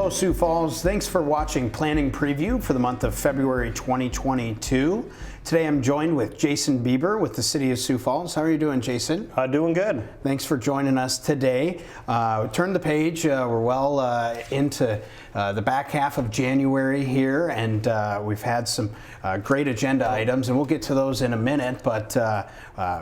Hello, Sioux Falls. Thanks for watching Planning Preview for the month of February 2022. Today I'm joined with Jason Bieber with the City of Sioux Falls. How are you doing, Jason? Doing good. Thanks for joining us today. Turn the page. We're well into the back half of January here, and we've had some great agenda items, and we'll get to those in a minute, but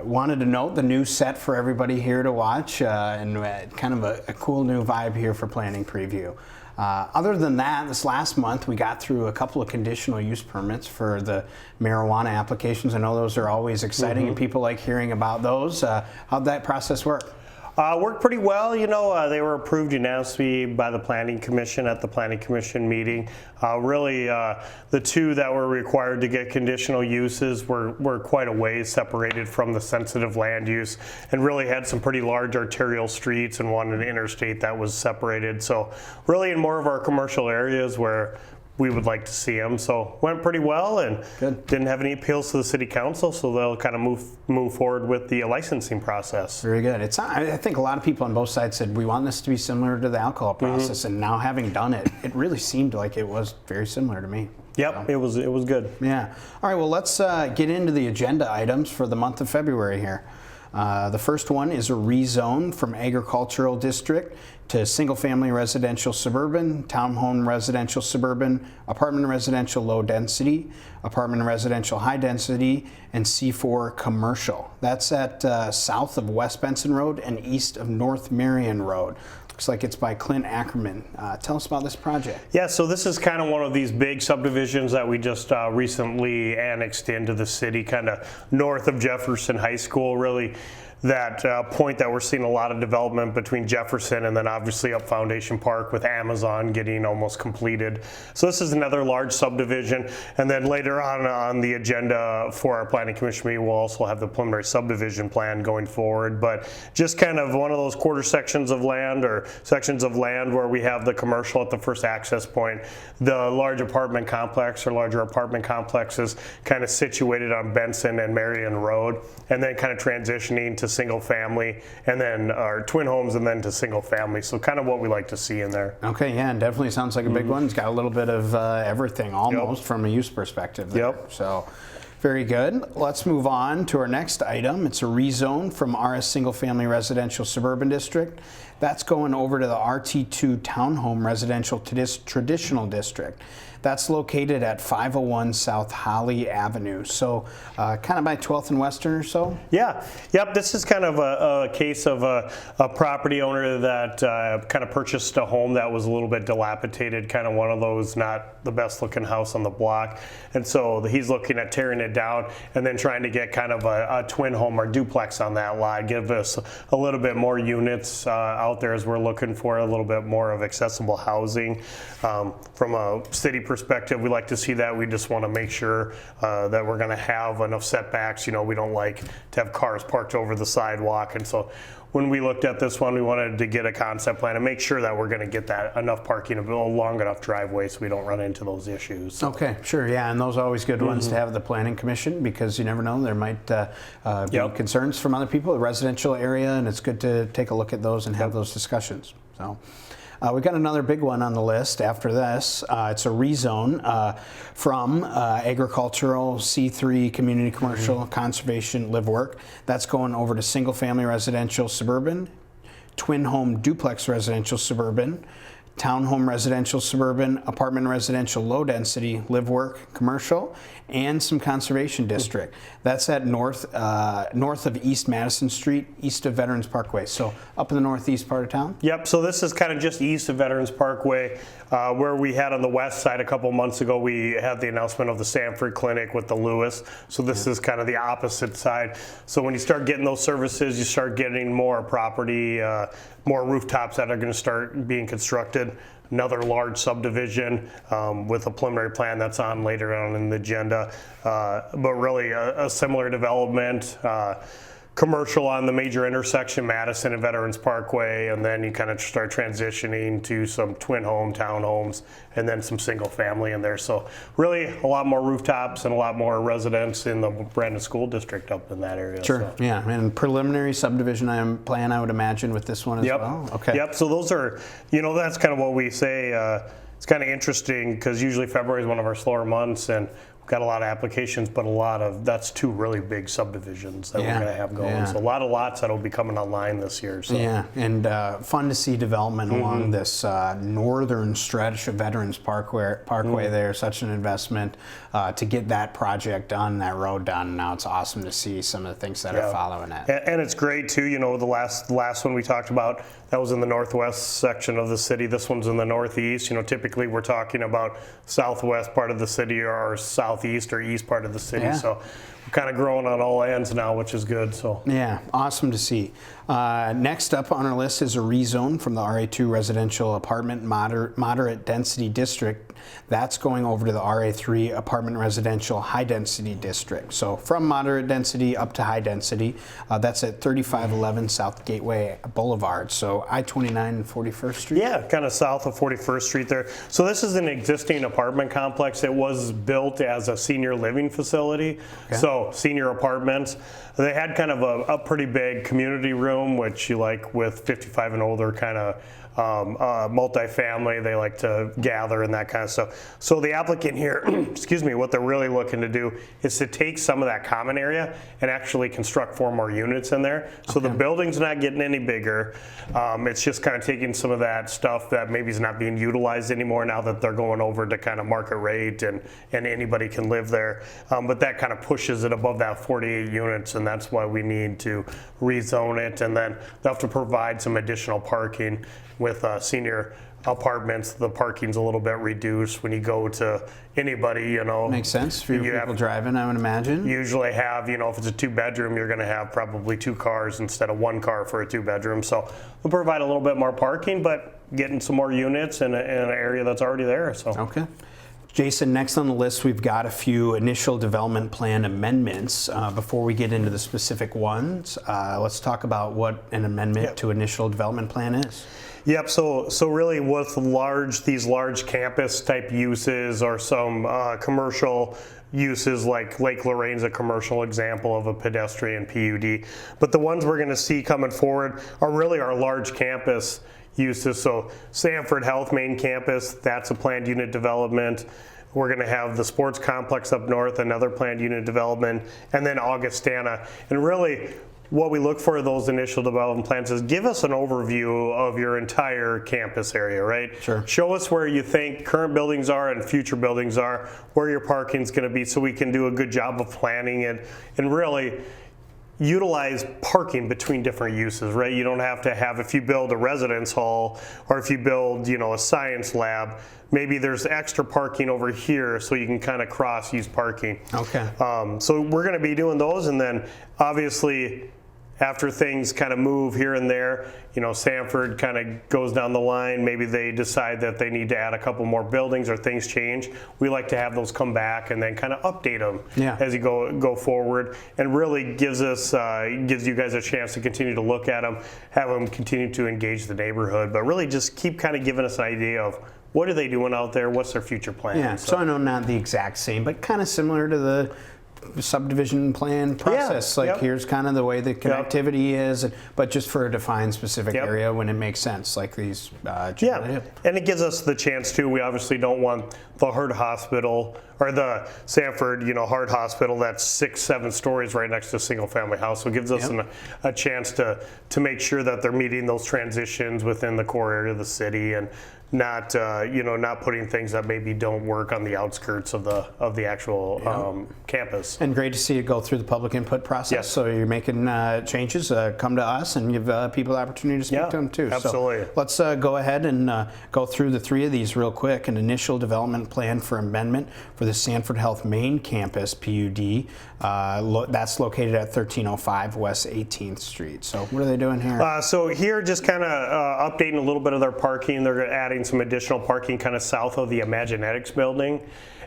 wanted to note the new set for everybody here to watch, and kind of a cool new vibe here for Planning Preview. Other than that, this last month we got through a couple of conditional use permits for the marijuana applications. I know those are always exciting and people like hearing about those. How'd that process work? Worked pretty well. You know, they were approved unanimously by the Planning Commission at the Planning Commission meeting. The two that were required to get conditional uses were quite a ways separated from the sensitive land use, and really had some pretty large arterial streets and one an interstate that was separated. So really in more of our commercial areas where we would like to see them. So went pretty well, and didn't have any appeals to the city council, so they'll kind of move forward with the licensing process. Very good. I think a lot of people on both sides said we want this to be similar to the alcohol process, and now having done it, it really seemed like it was very similar to me. Yep, so. It was good. Yeah. All right, well, let's get into the agenda items for the month of February here. The first one is a rezone from agricultural district to single-family residential suburban, townhome residential suburban, apartment residential low density, apartment residential high density, and C4 commercial. That's at south of West Benson Road and east of North Marion Road. Looks like it's by Clint Ackerman. Tell us about this project. Yeah, so this is kind of one of these big subdivisions that we just recently annexed into the city, kind of north of Jefferson High School, really that point that we're seeing a lot of development between Jefferson and then obviously up Foundation Park with Amazon getting almost completed. So this is another large subdivision, and then later on the agenda for our Planning Commission meeting, we'll also have the preliminary subdivision plan going forward, but just kind of one of those quarter sections of land or sections of land where we have the commercial at the first access point, the large apartment complex or larger apartment complexes kind of situated on Benson and Marion Road, and then kind of transitioning to single family, and then our twin homes, and then to single family. So kind of what we like to see in there. Okay, yeah, and definitely sounds like a big one. It's got a little bit of everything almost from a use perspective there. So very good. Let's move on to our next item. It's a rezone from RS Single Family Residential Suburban District. That's going over to the RT2 Townhome Residential Traditional District. That's located at 501 South Holly Avenue. So kind of by 12th and Western or so? Yeah. Yep. This is kind of a case of a property owner that kind of purchased a home that was a little bit dilapidated, kind of one of those not the best looking house on the block. And so he's looking at tearing it down and then trying to get kind of a twin home or duplex on that lot, give us a little bit more units out there as we're looking for a little bit more of accessible housing. From a city perspective, we like to see that. We just want to make sure that we're going to have enough setbacks. You know, we don't like to have cars parked over the sidewalk, and so when we looked at this one, we wanted to get a concept plan and make sure that we're going to get that enough parking, a long enough driveway so we don't run into those issues. Okay, sure, yeah, and those are always good ones to have at the Planning Commission, because you never know, there might be concerns from other people, the residential area, and it's good to take a look at those and have those discussions. So. We've got another big one on the list after this. It's a rezone from agricultural, C3, community commercial, conservation, live work. That's going over to single family residential suburban, twin home duplex residential suburban, townhome residential suburban, apartment residential low density, live work, commercial, and some conservation district. That's at north of East Madison Street, east of Veterans Parkway. So up in the northeast part of town? Yep, so this is kind of just east of Veterans Parkway, where we had on the west side a couple months ago, we had the announcement of the Sanford Clinic with the Lewis. So this is kind of the opposite side. So when you start getting those services, you start getting more property, more rooftops that are going to start being constructed. Another large subdivision with a preliminary plan that's on later on in the agenda, but really a similar development. commercial on the major intersection, Madison and Veterans Parkway, and then you kind of start transitioning to some twin home townhomes, and then some single family in there. So really a lot more rooftops and a lot more residents in the Brandon School District up in that area. Sure, So. yeah, and preliminary subdivision plan, I would imagine, with this one as well? Okay. Yep, so those are, that's kind of what we say. It's kind of interesting because usually February is one of our slower months, and got a lot of applications, but that's 2 really big subdivisions that we're going to have going. Yeah. So a lot of lots that will be coming online this year. So. Yeah, and fun to see development along this northern stretch of Veterans Parkway there. Such an investment to get that project done, that road done. Now it's awesome to see some of the things that are following it. And it's great too. The last one we talked about, that was in the northwest section of the city. This one's in the northeast. Typically we're talking about southwest part of the city or southeast or east part of the city. So we're kind of growing on all ends now, which is good. So yeah, awesome to see. Next up on our list is a rezone from the RA2 residential apartment moderate density district. That's going over to the RA3 apartment residential high density district. So from moderate density up to high density, that's at 3511 South Gateway Boulevard. So I-29 and 41st Street? Yeah, kind of south of 41st Street there. So this is an existing apartment complex. It was built as a senior living facility. Okay. So senior apartments. They had kind of a pretty big community room, which you like with 55 and older kind of multifamily. They like to gather and that kind of stuff. So the applicant here, excuse me, what they're really looking to do is to take some of that common area and actually construct 4 more units in there. So the building's not getting any bigger. It's just kind of taking some of that stuff that maybe is not being utilized anymore now that they're going over to kind of market rate and anybody can live there. But that kind of pushes it above that 48 units, and that's why we need to rezone it. And then they'll have to provide some additional parking. With senior apartments, the parking's a little bit reduced when you go to anybody, Makes sense for people driving, I would imagine. Usually have, if it's a 2-bedroom, you're going to have probably 2 cars instead of 1 car for a 2-bedroom. So we'll provide a little bit more parking, but getting some more units in an area that's already there. So. Okay. Jason, next on the list, we've got a few initial development plan amendments. Before we get into the specific ones, let's talk about what an amendment to initial development plan is. Yep. So really, with these large campus type uses or some commercial uses, like Lake Lorraine's a commercial example of a pedestrian PUD. But the ones we're going to see coming forward are really our large campus uses. So Sanford Health main campus, that's a planned unit development. We're going to have the sports complex up north, another planned unit development, and then Augustana. And really, what we look for in those initial development plans is give us an overview of your entire campus area, right? Sure. Show us where you think current buildings are and future buildings are, where your parking's going to be, so we can do a good job of planning it and really utilize parking between different uses, right? You don't have to have, if you build a residence hall or if you build, a science lab, maybe there's extra parking over here so you can kind of cross-use parking. Okay. So we're going to be doing those, and then obviously after things kind of move here and there, Sanford kind of goes down the line. Maybe they decide that they need to add a couple more buildings or things change. We like to have those come back and then kind of update them as you go forward, and really gives you guys a chance to continue to look at them, have them continue to engage the neighborhood, but really just keep kind of giving us an idea of what are they doing out there, what's their future plan. Yeah, so I know not the exact same, but kind of similar to the subdivision plan process. Here's kind of the way the connectivity is, but just for a defined specific area when it makes sense, like these. And it gives us the chance too. We obviously don't want the Heart Hospital or the Sanford, Heart Hospital that's 6-7 stories right next to a single family house. So it gives us a chance to make sure that they're meeting those transitions within the core area of the city, and not not putting things that maybe don't work on the outskirts of the actual campus. And great to see it go through the public input process. Yes. So you're making changes, come to us and give people the opportunity to speak to them too. Absolutely. So let's go ahead and go through the 3 of these real quick. An initial development plan for amendment for the Sanford Health main campus PUD. That's located at 1305 West 18th Street. So what are they doing here? So here, just kind of updating a little bit of their parking. They're adding some additional parking kind of south of the Imaginetics building.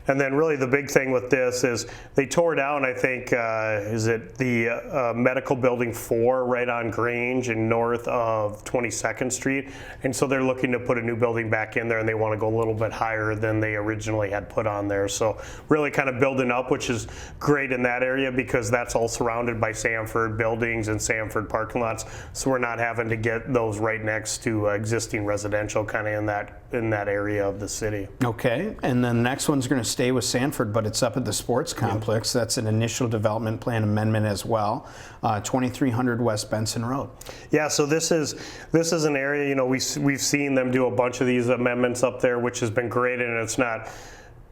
And then really the big thing with this is they tore down, I think, is it the Medical Building 4 right on Grange and north of 22nd Street. And so they're looking to put a new building back in there, and they want to go a little bit higher than they originally had put on there. So really kind of building up, which is great in that area because that's all surrounded by Sanford buildings and Sanford parking lots. So we're not having to get those right next to existing residential kind of in that area of the city. Okay, and then the next one's going to stay with Sanford, but it's up at the sports complex. That's an initial development plan amendment as well, 2300 West Benson Road. Yeah, so this is an area, you know, we've seen them do a bunch of these amendments up there, which has been great, and it's not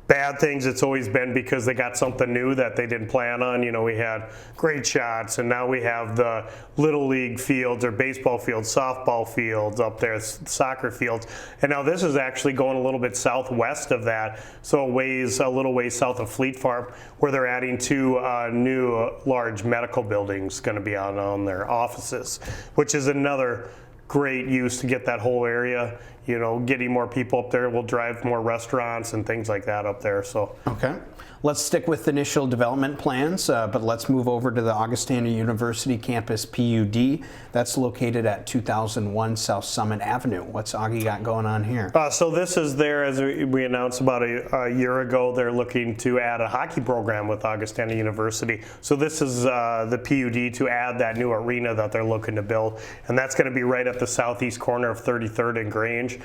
bad things. It's always been because they got something new that they didn't plan on. You know, we had great shots, and now we have the little league fields or baseball fields, softball fields up there, soccer fields, and now this is actually going a little bit southwest of that, so a little ways south of Fleet Farm, where they're adding two new large medical buildings going to be on their offices, which is another great use to get that whole area. You know, getting more people up there will drive more restaurants and things like that up there. So okay, let's stick with initial development plans, but let's move over to the Augustana University campus PUD. That's located at 2001 South Summit Avenue. What's Augie got going on here? So this is there, as we announced about a year ago, they're looking to add a hockey program with Augustana University. So this is the PUD to add that new arena that they're looking to build. And that's going to be right at the southeast corner of 33rd and Grange,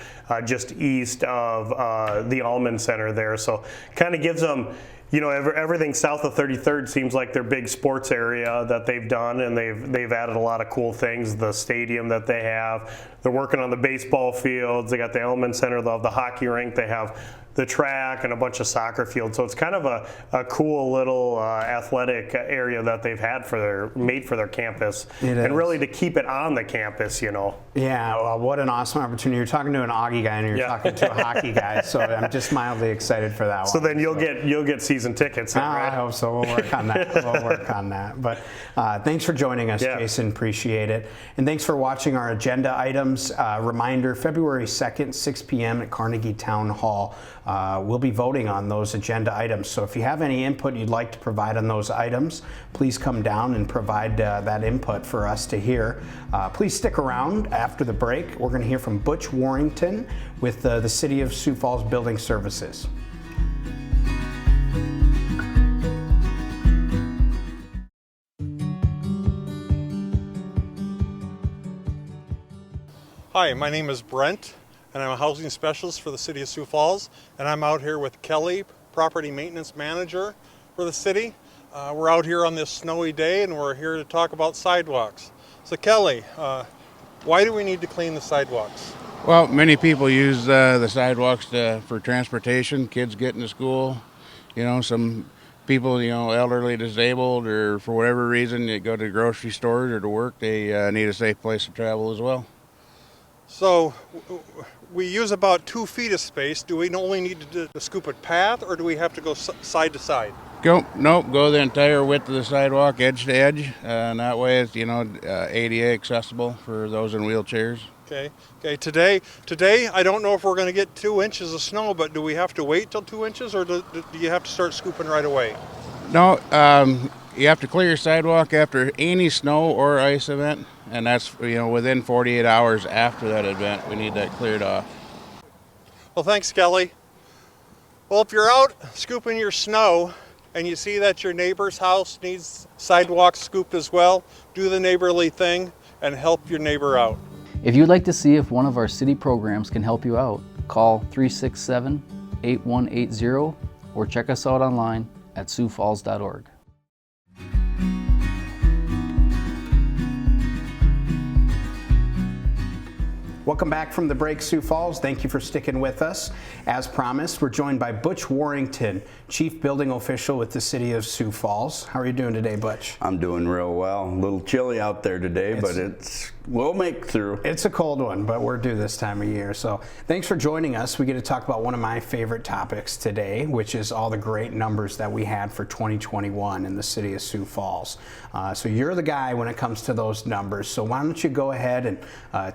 just east of the Almond Center there. So kind of gives them, you know, everything south of 33rd seems like their big sports area that they've done, and they've added a lot of cool things. The stadium that they have, they're working on the baseball fields. They got the Elman Center, they have the hockey rink, they have the track and a bunch of soccer fields. So it's kind of a cool little athletic area that they've had made for their campus, and really to keep it on the campus, you know. Yeah, well, what an awesome opportunity. You're talking to an Augie guy and you're talking to a hockey guy, so I'm just mildly excited for that one. So then you'll get season tickets, right? I hope so. We'll work on that. We'll work on that. But thanks for joining us, Jason. Appreciate it. And thanks for watching our agenda items. Reminder, February 2nd, 6 p.m. at Carnegie Town Hall. We'll be voting on those agenda items. So if you have any input you'd like to provide on those items, please come down and provide that input for us to hear. Please stick around after the break. We're going to hear from Butch Warrington with the City of Sioux Falls Building Services. Hi, my name is Brent, and I'm a housing specialist for the City of Sioux Falls, and I'm out here with Kelly, Property Maintenance Manager for the city. We're out here on this snowy day, and we're here to talk about sidewalks. So Kelly, why do we need to clean the sidewalks? Well, many people use the sidewalks for transportation, kids getting to school. You know, some people, you know, elderly, disabled, or for whatever reason, they go to grocery stores or to work, they need a safe place to travel as well. So we use about 2 feet of space. Do we only need to scoop a path, or do we have to go side to side? Go the entire width of the sidewalk, edge to edge, and that way it's, you know, ADA accessible for those in wheelchairs. Okay. Today, I don't know if we're going to get 2 inches of snow, but do we have to wait till 2 inches, or do you have to start scooping right away? No, you have to clear your sidewalk after any snow or ice event, and that's, you know, within 48 hours after that event, we need that cleared off. Well, thanks, Kelly. Well, if you're out scooping your snow and you see that your neighbor's house needs sidewalks scooped as well, do the neighborly thing and help your neighbor out. If you'd like to see if one of our city programs can help you out, call 367-8180 or check us out online at siouxfalls.org. Welcome back from the break, Sioux Falls. Thank you for sticking with us. As promised, we're joined by Butch Warrington, Chief Building Official with the City of Sioux Falls. How are you doing today, Butch? I'm doing real well. A little chilly out there today, but we'll make through. It's a cold one, but we're due this time of year. So thanks for joining us. We get to talk about one of my favorite topics today, which is all the great numbers that we had for 2021 in the City of Sioux Falls. So you're the guy when it comes to those numbers. So why don't you go ahead and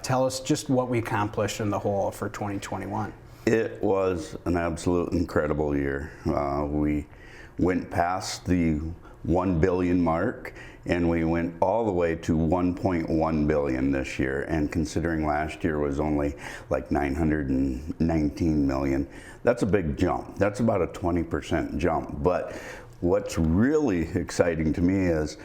tell us just what we accomplished in the whole for 2021. It was an absolute incredible year. We went past the 1 billion mark, and we went all the way to 1.1 billion this year. And considering last year was only like 919 million, that's a big jump. That's about a 20% jump. But what's really exciting to me is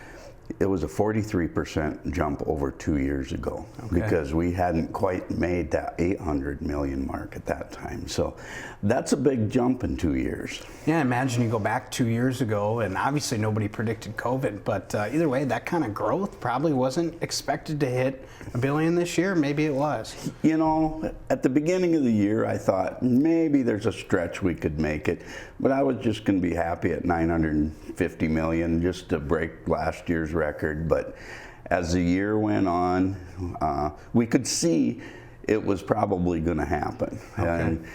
it was a 43% jump over 2 years ago, because we hadn't quite made that 800 million mark at that time. So that's a big jump in 2 years. Yeah, imagine you go back 2 years ago, and obviously nobody predicted COVID, but either way, that kind of growth probably wasn't expected to hit a billion this year. Maybe it was. You know, at the beginning of the year, I thought maybe there's a stretch we could make it, but I was just going to be happy at 950 million just to break last year's record. But as the year went on, we could see it was probably going to happen. And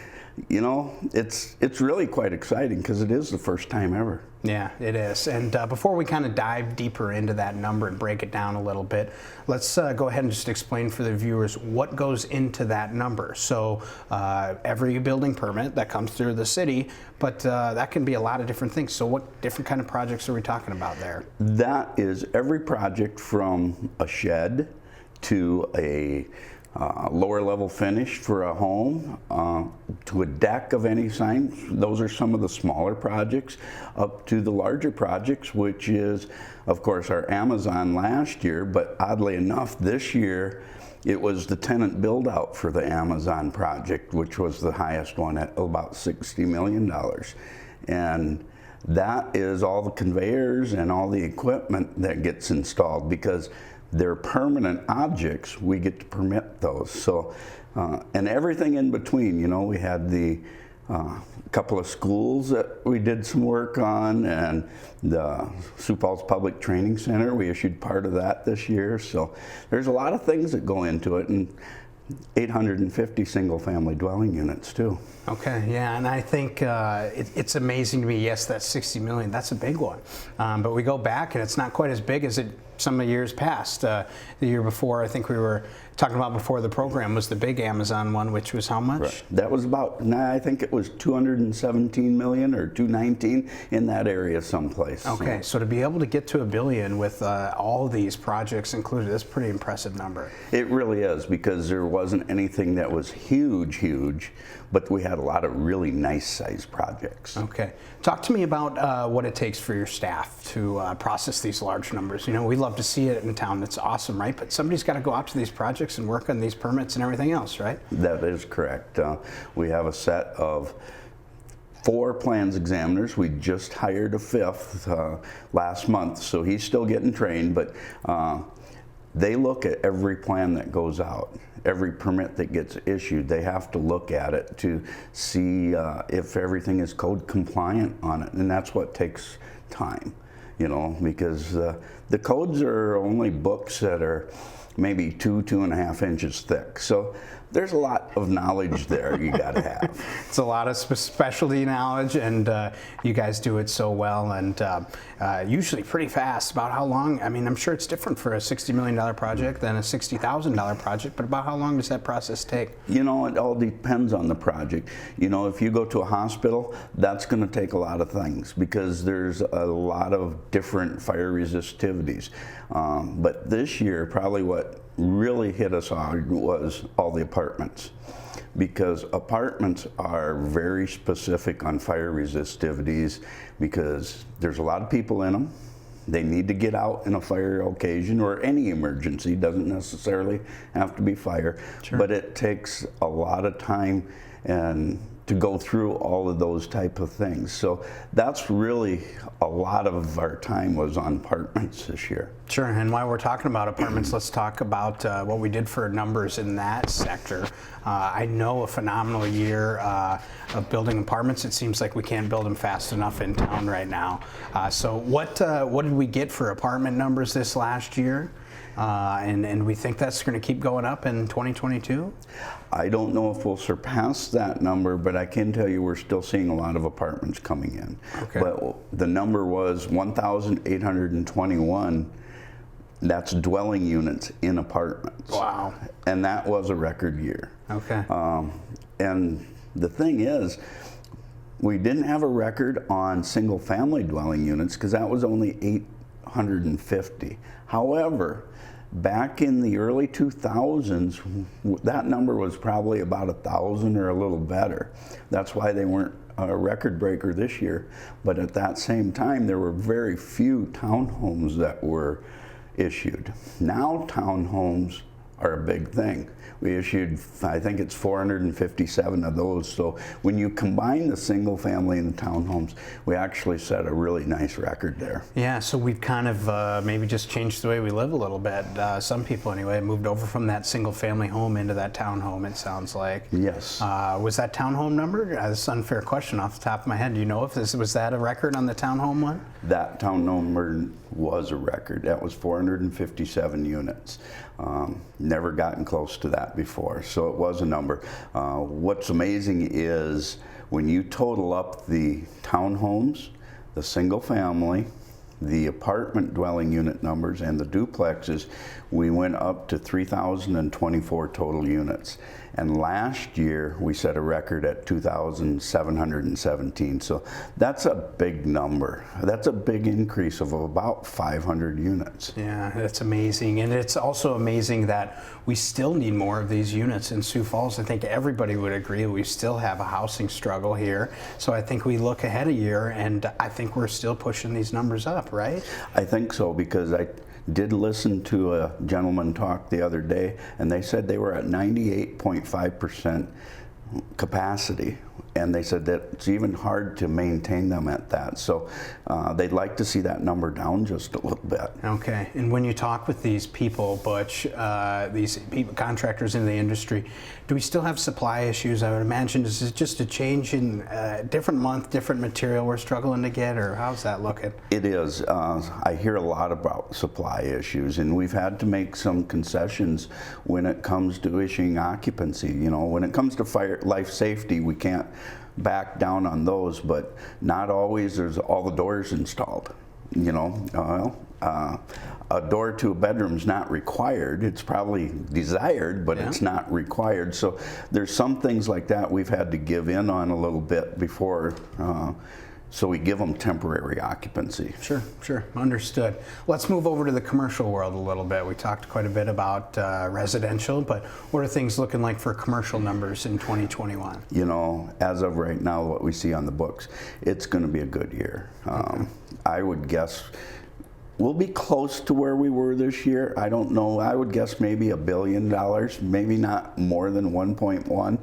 you know, it's really quite exciting because it is the first time ever. Yeah, it is. And before we kind of dive deeper into that number and break it down a little bit, let's go ahead and just explain for the viewers what goes into that number. So every building permit that comes through the city, but that can be a lot of different things. So what different kind of projects are we talking about there? That is every project from a shed to a lower level finish for a home, to a deck of any kind. Those are some of the smaller projects, up to the larger projects, which is, of course, our Amazon last year, but oddly enough, this year, it was the tenant build out for the Amazon project, which was the highest one at about $60 million. And that is all the conveyors and all the equipment that gets installed, because they're permanent objects. We get to permit those. So, and everything in between. You know, we had the couple of schools that we did some work on, and the Sioux Falls Public Training Center. We issued part of that this year. So there's a lot of things that go into it, and 850 single-family dwelling units too. Okay, yeah, and I think it's amazing to me. Yes, that's 60 million. That's a big one. But we go back, and it's not quite as big as it some of years past. The year before, I think we were talking about before the program, was the big Amazon one, which was how much? Right. That was about, I think it was 217 million or 219, in that area someplace. Okay, so to be able to get to $1 billion with all these projects included, that's a pretty impressive number. It really is, because there wasn't anything that was huge, but we had a lot of really nice sized projects. Okay. Talk to me about what it takes for your staff to process these large numbers. You know, we love to see it in town. It's awesome, right? But somebody's got to go out to these projects and work on these permits and everything else, right? That is correct. We have a set of 4 plans examiners. We just hired a 5th last month, so he's still getting trained, but they look at every plan that goes out. Every permit that gets issued, they have to look at it to see if everything is code compliant on it, and that's what takes time, you know, because the codes are only books that are maybe 2.5 inches thick. So there's a lot of knowledge there you got to have. It's a lot of specialty knowledge, and you guys do it so well, and usually pretty fast. About how long? I mean, I'm sure it's different for a $60 million project than a $60,000 project, but about how long does that process take? You know, it all depends on the project. You know, if you go to a hospital, that's going to take a lot of things, because there's a lot of different fire resistivities. But this year, probably what really hit us hard was all the apartments, because apartments are very specific on fire resistivities, because there's a lot of people in them. They need to get out in a fire occasion or any emergency. Doesn't necessarily have to be fire, but it takes a lot of time and to go through all of those type of things. So that's really a lot of our time was on apartments this year. Sure, and while we're talking about apartments, let's talk about what we did for numbers in that sector. I know a phenomenal year of building apartments. It seems like we can't build them fast enough in town right now. So what did we get for apartment numbers this last year? And we think that's going to keep going up in 2022? I don't know if we'll surpass that number, but I can tell you we're still seeing a lot of apartments coming in. Okay. But the number was 1,821. That's dwelling units in apartments. Wow. And that was a record year. Okay. And The thing is, we didn't have a record on single family dwelling units because that was only 850. However, back in the early 2000s, that number was probably about 1,000 or a little better. That's why they weren't a record breaker this year. But at that same time, there were very few townhomes that were issued. Now townhomes are a big thing. We issued, I think it's 457 of those. So when you combine the single family and the townhomes, we actually set a really nice record there. Yeah, so we've kind of maybe just changed the way we live a little bit. Some people anyway moved over from that single family home into that townhome, it sounds like. Yes. Was that townhome number? This is an unfair question off the top of my head. Do you know if was that a record on the townhome one? That townhome number was a record. That was 457 units. Never gotten close to that before, so it was a number. What's amazing is when you total up the townhomes, the single family, the apartment dwelling unit numbers, and the duplexes, we went up to 3,024 total units. And last year we set a record at 2,717. So that's a big number. That's a big increase of about 500 units. Yeah, that's amazing. And it's also amazing that we still need more of these units in Sioux Falls. I think everybody would agree we still have a housing struggle here. So I think we look ahead a year and I think we're still pushing these numbers up, right? I think so, because I did listen to a gentleman talk the other day, and they said they were at 98.5% capacity, and they said that it's even hard to maintain them at that. So they'd like to see that number down just a little bit. Okay, and when you talk with these people, Butch, these people, contractors in the industry, do we still have supply issues? I would imagine, is it just a change in different month, different material we're struggling to get, or how's that looking? It is. I hear a lot about supply issues, and we've had to make some concessions when it comes to issuing occupancy. You know, when it comes to fire, life safety, we can't back down on those, but not always there's all the doors installed. You know, a door to a bedroom is not required. It's probably desired, but it's not required. So there's some things like that we've had to give in on a little bit before, so we give them temporary occupancy. Sure, sure, understood. Let's move over to the commercial world a little bit. We talked quite a bit about residential, but what are things looking like for commercial numbers in 2021? You know, as of right now, what we see on the books, it's going to be a good year. I would guess we'll be close to where we were this year. I don't know. I would guess maybe $1 billion, maybe not more than 1.1.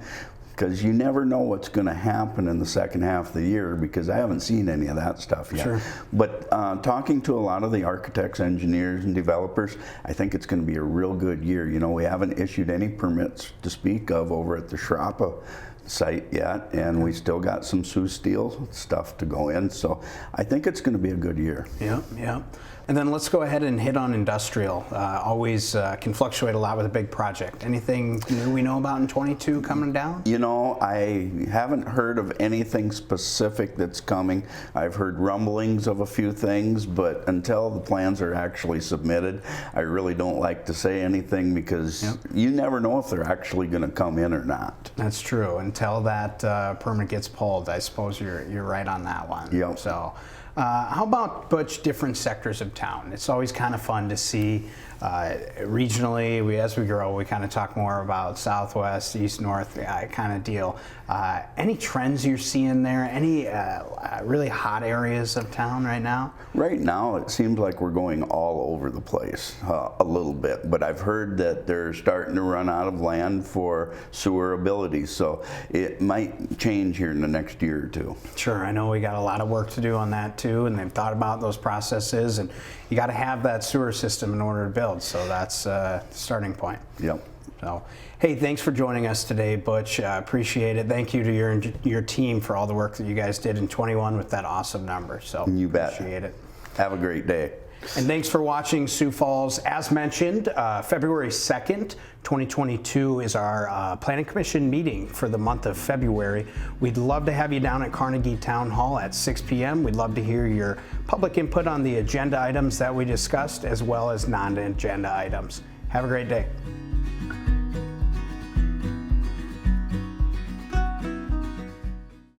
Because you never know what's going to happen in the second half of the year, because I haven't seen any of that stuff yet. Sure. But talking to a lot of the architects, engineers, and developers, I think it's going to be a real good year. You know, we haven't issued any permits to speak of over at the Schrappa site yet, and we still got some Sioux Steel stuff to go in. So I think it's going to be a good year. Yeah, yeah. And then let's go ahead and hit on industrial. Always can fluctuate a lot with a big project. Anything new we know about in 22 coming down? You know, I haven't heard of anything specific that's coming. I've heard rumblings of a few things, but until the plans are actually submitted, I really don't like to say anything, because you never know if they're actually going to come in or not. That's true. Until that permit gets pulled, I suppose you're right on that one. Yep. So. How about, Butch, different sectors of town? It's always kind of fun to see regionally, as we grow, we kind of talk more about southwest, east, north kind of deal. Any trends you're seeing there? Any really hot areas of town right now? Right now, it seems like we're going all over the place a little bit, but I've heard that they're starting to run out of land for sewer abilities, so it might change here in the next year or two. Sure, I know we got a lot of work to do on that too, and they've thought about those processes, and you got to have that sewer system in order to build, so that's the starting point. Yep. So, hey, thanks for joining us today, Butch. Appreciate it. Thank you to your team for all the work that you guys did in 21 with that awesome number. So, you bet. Appreciate it. Have a great day. And thanks for watching Sioux Falls. As mentioned, February 2nd, 2022 is our Planning Commission meeting for the month of February. We'd love to have you down at Carnegie Town Hall at 6 p.m. We'd love to hear your public input on the agenda items that we discussed, as well as non-agenda items. Have a great day.